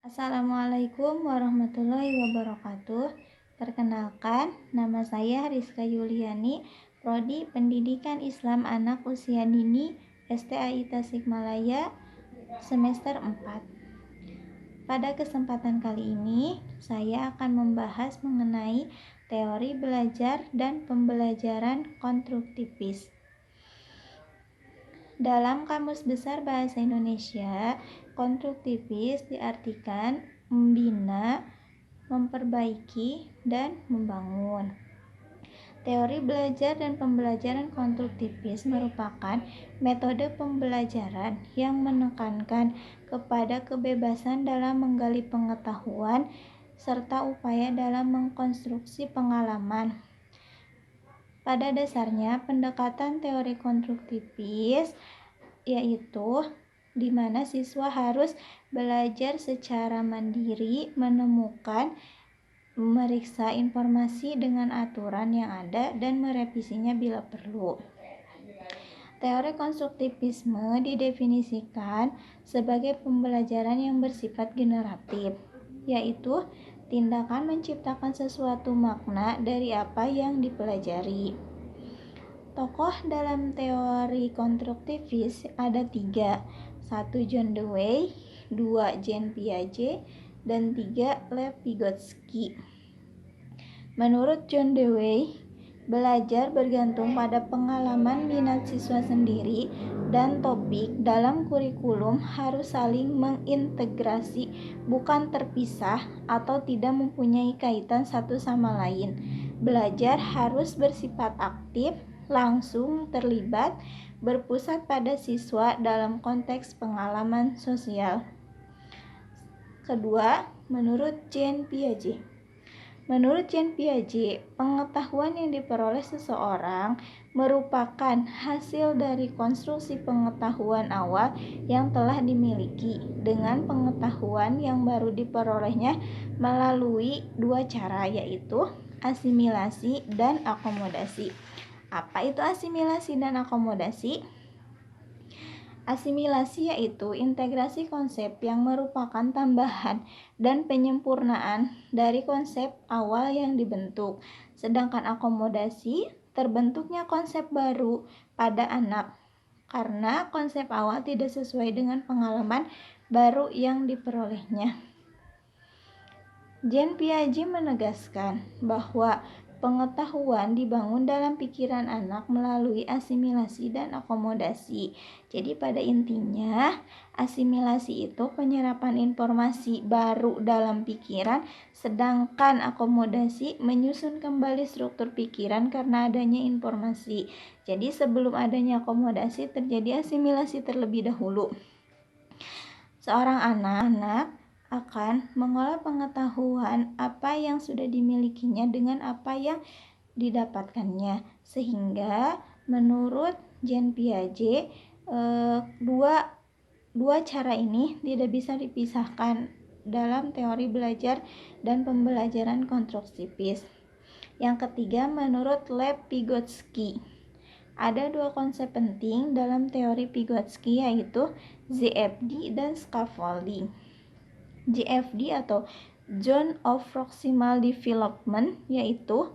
Assalamualaikum warahmatullahi wabarakatuh. Perkenalkan, nama saya Rizka Yuliani, Prodi Pendidikan Islam Anak Usia Dini, STAI Tasikmalaya, semester 4. Pada kesempatan kali ini, saya akan membahas mengenai teori belajar dan pembelajaran konstruktivis. Dalam Kamus Besar Bahasa Indonesia, konstruktivis diartikan membina, memperbaiki, dan membangun. Teori belajar dan pembelajaran konstruktivis merupakan metode pembelajaran yang menekankan kepada kebebasan dalam menggali pengetahuan serta upaya dalam mengkonstruksi pengalaman. Pada dasarnya, pendekatan teori konstruktivis yaitu di mana siswa harus belajar secara mandiri, menemukan, memeriksa informasi dengan aturan yang ada, dan merevisinya bila perlu. Teori konstruktivisme didefinisikan sebagai pembelajaran yang bersifat generatif, yaitu tindakan menciptakan sesuatu makna dari apa yang dipelajari. Tokoh dalam teori konstruktivis ada 3, 1 John Dewey, 2 Jean Piaget, dan 3 Lev Vygotsky. Menurut John Dewey, belajar bergantung pada pengalaman minat siswa sendiri dan topik dalam kurikulum harus saling mengintegrasi, bukan terpisah atau tidak mempunyai kaitan satu sama lain. Belajar harus bersifat aktif, langsung terlibat, berpusat pada siswa dalam konteks pengalaman sosial. Kedua, menurut Jean Piaget. Menurut Jean Piaget, pengetahuan yang diperoleh seseorang merupakan hasil dari konstruksi pengetahuan awal yang telah dimiliki dengan pengetahuan yang baru diperolehnya melalui 2 cara, yaitu asimilasi dan akomodasi. Apa itu asimilasi dan akomodasi? Asimilasi yaitu integrasi konsep yang merupakan tambahan dan penyempurnaan dari konsep awal yang dibentuk. Sedangkan akomodasi terbentuknya konsep baru pada anak karena konsep awal tidak sesuai dengan pengalaman baru yang diperolehnya. Jean Piaget menegaskan bahwa pengetahuan dibangun dalam pikiran anak melalui asimilasi dan akomodasi. Jadi pada intinya, asimilasi itu penyerapan informasi baru dalam pikiran, sedangkan akomodasi menyusun kembali struktur pikiran karena adanya informasi. Jadi sebelum adanya akomodasi terjadi asimilasi terlebih dahulu. Seorang anak akan mengolah pengetahuan apa yang sudah dimilikinya dengan apa yang didapatkannya, sehingga menurut Jean Piaget dua cara ini tidak bisa dipisahkan dalam teori belajar dan pembelajaran konstruktivis. Yang ketiga, menurut Lev Vygotsky, ada 2 konsep penting dalam teori Vygotsky, yaitu ZFD dan scaffolding. JFD atau Zone of Proximal Development yaitu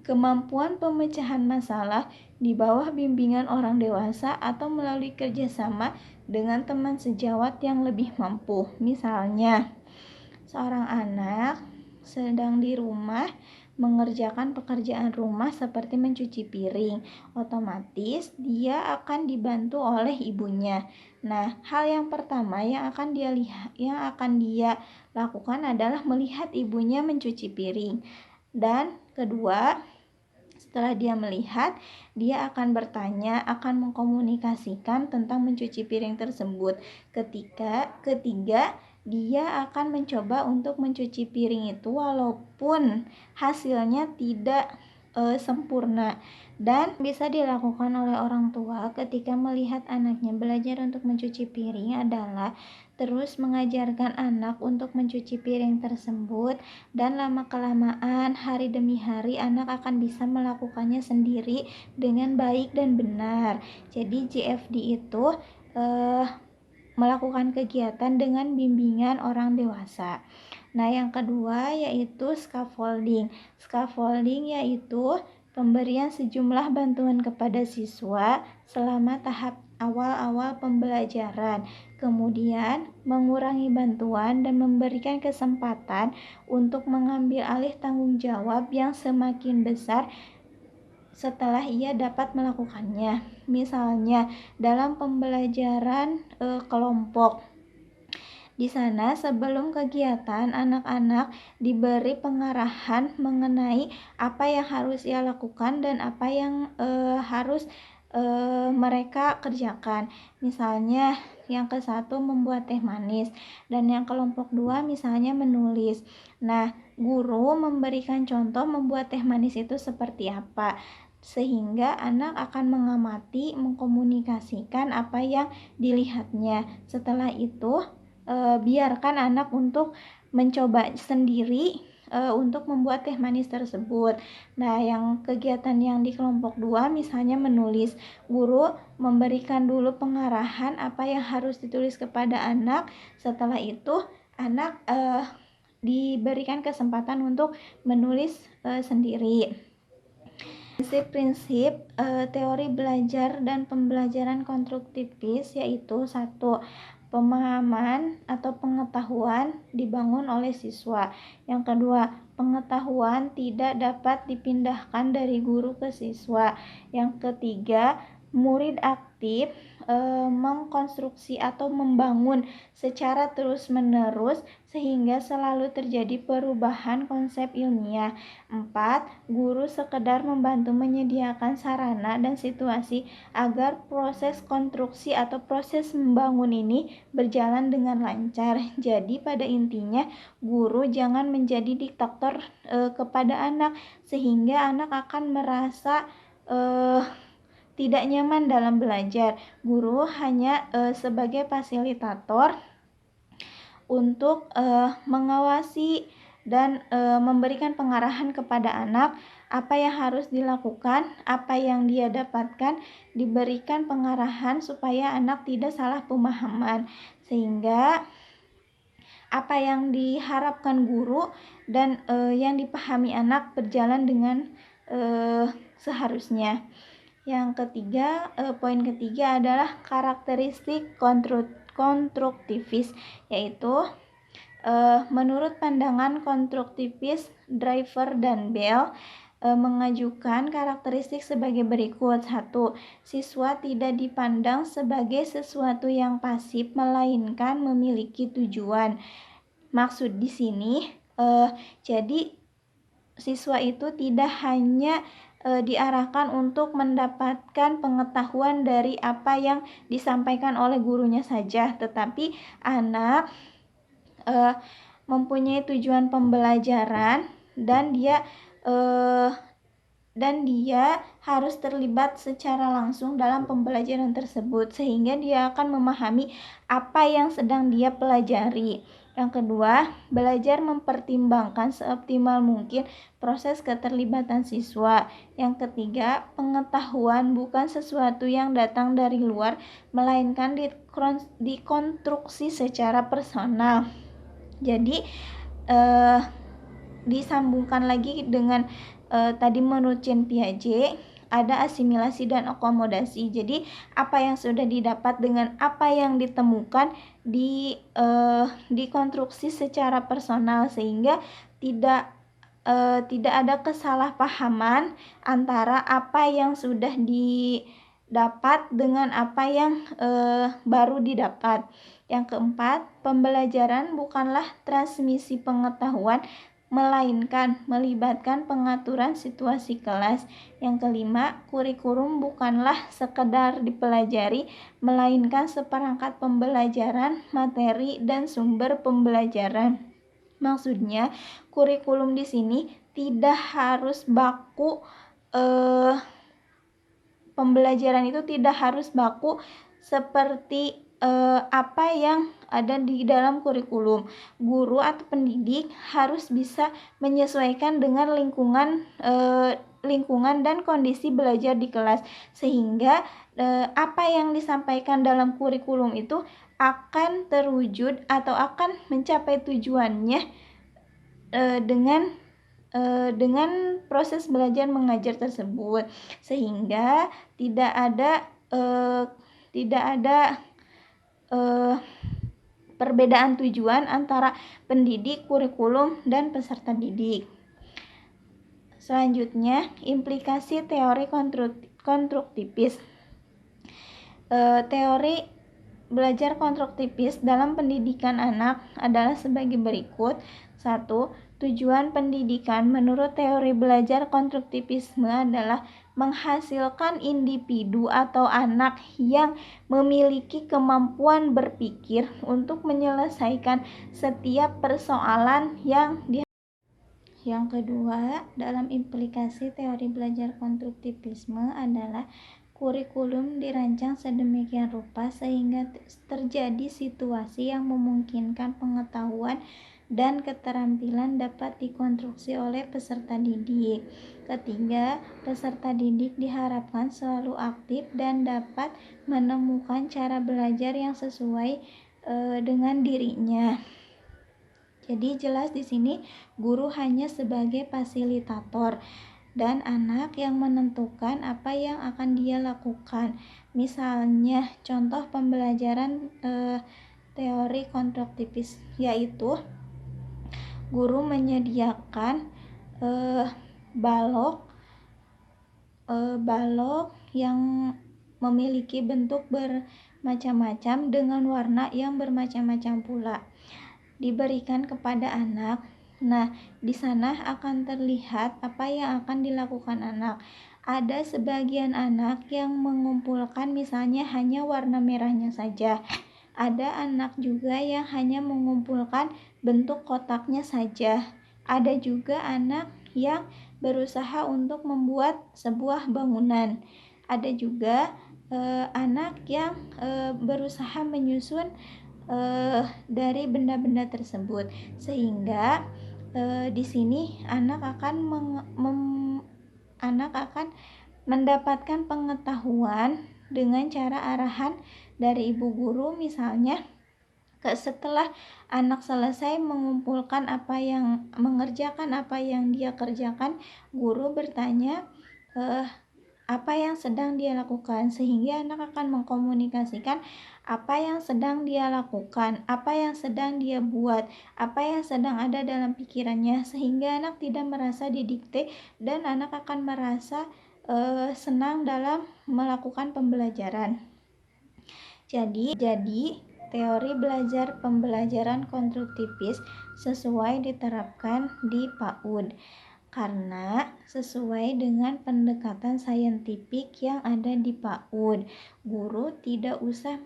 kemampuan pemecahan masalah di bawah bimbingan orang dewasa atau melalui kerjasama dengan teman sejawat yang lebih mampu. Misalnya, seorang anak sedang di rumah mengerjakan pekerjaan rumah seperti mencuci piring, otomatis dia akan dibantu oleh ibunya. Nah, hal yang pertama yang akan dia lakukan adalah melihat ibunya mencuci piring. Dan kedua, setelah dia melihat, dia akan bertanya, akan mengkomunikasikan tentang mencuci piring tersebut. Ketiga, dia akan mencoba untuk mencuci piring itu walaupun hasilnya tidak sempurna, dan bisa dilakukan oleh orang tua ketika melihat anaknya belajar untuk mencuci piring adalah terus mengajarkan anak untuk mencuci piring tersebut, dan lama-kelamaan hari demi hari anak akan bisa melakukannya sendiri dengan baik dan benar. Jadi JFD itu melakukan kegiatan dengan bimbingan orang dewasa. Nah, yang kedua yaitu scaffolding. Scaffolding yaitu pemberian sejumlah bantuan kepada siswa selama tahap awal-awal pembelajaran. Kemudian, mengurangi bantuan dan memberikan kesempatan untuk mengambil alih tanggung jawab yang semakin besar setelah ia dapat melakukannya. Misalnya, dalam pembelajaran kelompok. Di sana sebelum kegiatan anak-anak diberi pengarahan mengenai apa yang harus ia lakukan dan apa yang harus mereka kerjakan. Misalnya yang ke-1 membuat teh manis dan yang kelompok 2 misalnya menulis. Nah, guru memberikan contoh membuat teh manis itu seperti apa, sehingga anak akan mengamati, mengkomunikasikan apa yang dilihatnya. Setelah itu biarkan anak untuk mencoba sendiri untuk membuat teh manis tersebut. Nah, yang kegiatan yang di kelompok 2 misalnya menulis, guru memberikan dulu pengarahan apa yang harus ditulis kepada anak. Setelah itu anak diberikan kesempatan untuk menulis sendiri. Prinsip teori belajar dan pembelajaran konstruktivis yaitu 1. Pemahaman atau pengetahuan dibangun oleh siswa. Yang kedua, pengetahuan tidak dapat dipindahkan dari guru ke siswa. Yang ketiga, murid aktif mengkonstruksi atau membangun secara terus-menerus sehingga selalu terjadi perubahan konsep ilmiah. 4. Guru sekedar membantu menyediakan sarana dan situasi agar proses konstruksi atau proses membangun ini berjalan dengan lancar. Jadi pada intinya guru jangan menjadi diktator kepada anak sehingga anak akan merasa tidak nyaman dalam belajar. Guru hanya sebagai fasilitator untuk mengawasi dan memberikan pengarahan kepada anak apa yang harus dilakukan, apa yang dia dapatkan, diberikan pengarahan supaya anak tidak salah pemahaman, sehingga apa yang diharapkan guru dan yang dipahami anak berjalan dengan seharusnya. Yang ketiga, poin ketiga adalah karakteristik konstruktivis, yaitu menurut pandangan konstruktivis Driver dan Bell mengajukan karakteristik sebagai berikut. 1. Siswa tidak dipandang sebagai sesuatu yang pasif melainkan memiliki tujuan. Maksud di sini jadi siswa itu tidak hanya diarahkan untuk mendapatkan pengetahuan dari apa yang disampaikan oleh gurunya saja, tetapi anak mempunyai tujuan pembelajaran dan dia harus terlibat secara langsung dalam pembelajaran tersebut sehingga dia akan memahami apa yang sedang dia pelajari. Yang kedua, belajar mempertimbangkan seoptimal mungkin proses keterlibatan siswa. Yang ketiga, pengetahuan bukan sesuatu yang datang dari luar, melainkan dikonstruksi secara personal. Jadi, disambungkan lagi dengan tadi menurut Jean Piaget, ada asimilasi dan akomodasi. Jadi apa yang sudah didapat dengan apa yang ditemukan dikonstruksi secara personal sehingga tidak ada kesalahpahaman antara apa yang sudah didapat dengan apa yang baru didapat. Yang keempat, pembelajaran bukanlah transmisi pengetahuan, melainkan melibatkan pengaturan situasi kelas. Yang kelima, kurikulum bukanlah sekedar dipelajari, melainkan seperangkat pembelajaran, materi, dan sumber pembelajaran. Maksudnya, kurikulum di sini tidak harus baku, pembelajaran itu tidak harus baku seperti apa yang ada di dalam kurikulum. Guru atau pendidik harus bisa menyesuaikan dengan lingkungan lingkungan dan kondisi belajar di kelas, sehingga apa yang disampaikan dalam kurikulum itu akan terwujud atau akan mencapai tujuannya dengan proses belajar mengajar tersebut, sehingga tidak ada perbedaan tujuan antara pendidik, kurikulum, dan peserta didik. Selanjutnya, implikasi teori konstruktivis. Teori belajar konstruktivis dalam pendidikan anak adalah sebagai berikut. 1. Tujuan pendidikan menurut teori belajar konstruktivisme adalah menghasilkan individu atau anak yang memiliki kemampuan berpikir untuk menyelesaikan setiap persoalan yang kedua, dalam implikasi teori belajar konstruktivisme adalah kurikulum dirancang sedemikian rupa sehingga terjadi situasi yang memungkinkan pengetahuan dan keterampilan dapat dikonstruksi oleh peserta didik. Ketiga, peserta didik diharapkan selalu aktif dan dapat menemukan cara belajar yang sesuai dengan dirinya. Jadi jelas di sini guru hanya sebagai fasilitator dan anak yang menentukan apa yang akan dia lakukan. Misalnya contoh pembelajaran teori konstruktivis, yaitu guru menyediakan balok yang memiliki bentuk bermacam-macam dengan warna yang bermacam-macam pula, diberikan kepada anak. Nah, di sana akan terlihat apa yang akan dilakukan anak. Ada sebagian anak yang mengumpulkan misalnya hanya warna merahnya saja. Ada anak juga yang hanya mengumpulkan bentuk kotaknya saja. Ada juga anak yang berusaha untuk membuat sebuah bangunan. Ada juga anak yang berusaha menyusun dari benda-benda tersebut, sehingga di sini anak akan mendapatkan pengetahuan dengan cara arahan dari ibu guru. Misalnya setelah anak selesai mengumpulkan mengerjakan apa yang dia kerjakan, guru bertanya apa yang sedang dia lakukan, sehingga anak akan mengkomunikasikan apa yang sedang dia lakukan, apa yang sedang dia buat, apa yang sedang ada dalam pikirannya, sehingga anak tidak merasa didikte dan anak akan merasa senang dalam melakukan pembelajaran. Jadi teori belajar pembelajaran konstruktivis sesuai diterapkan di PAUD karena sesuai dengan pendekatan saintifik yang ada di PAUD. Guru tidak usah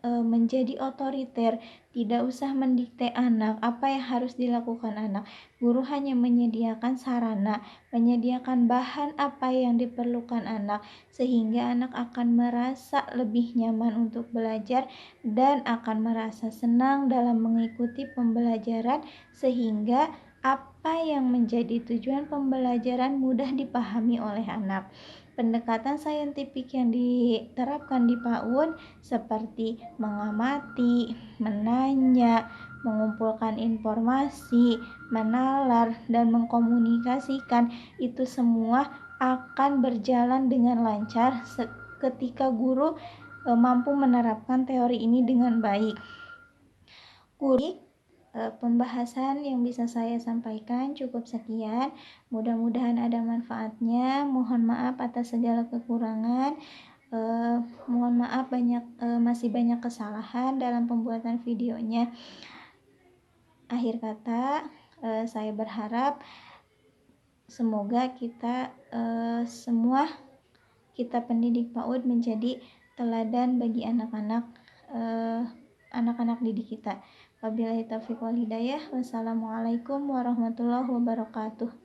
menjadi otoriter, tidak usah mendikte anak apa yang harus dilakukan anak. Guru hanya menyediakan sarana, menyediakan bahan apa yang diperlukan anak, sehingga anak akan merasa lebih nyaman untuk belajar dan akan merasa senang dalam mengikuti pembelajaran, sehingga apa yang menjadi tujuan pembelajaran mudah dipahami oleh anak. Pendekatan saintifik yang diterapkan di PAUD seperti mengamati, menanya, mengumpulkan informasi, menalar, dan mengkomunikasikan, itu semua akan berjalan dengan lancar ketika guru mampu menerapkan teori ini dengan baik. Pembahasan yang bisa saya sampaikan cukup sekian. Mudah-mudahan ada manfaatnya. Mohon maaf atas segala kekurangan. Mohon maaf masih banyak kesalahan dalam pembuatan videonya. Akhir kata, saya berharap semoga kita semua, kita pendidik PAUD menjadi teladan bagi anak-anak didik kita. Wabillahi taufiq wal hidayah. Wassalamualaikum warahmatullahi wabarakatuh.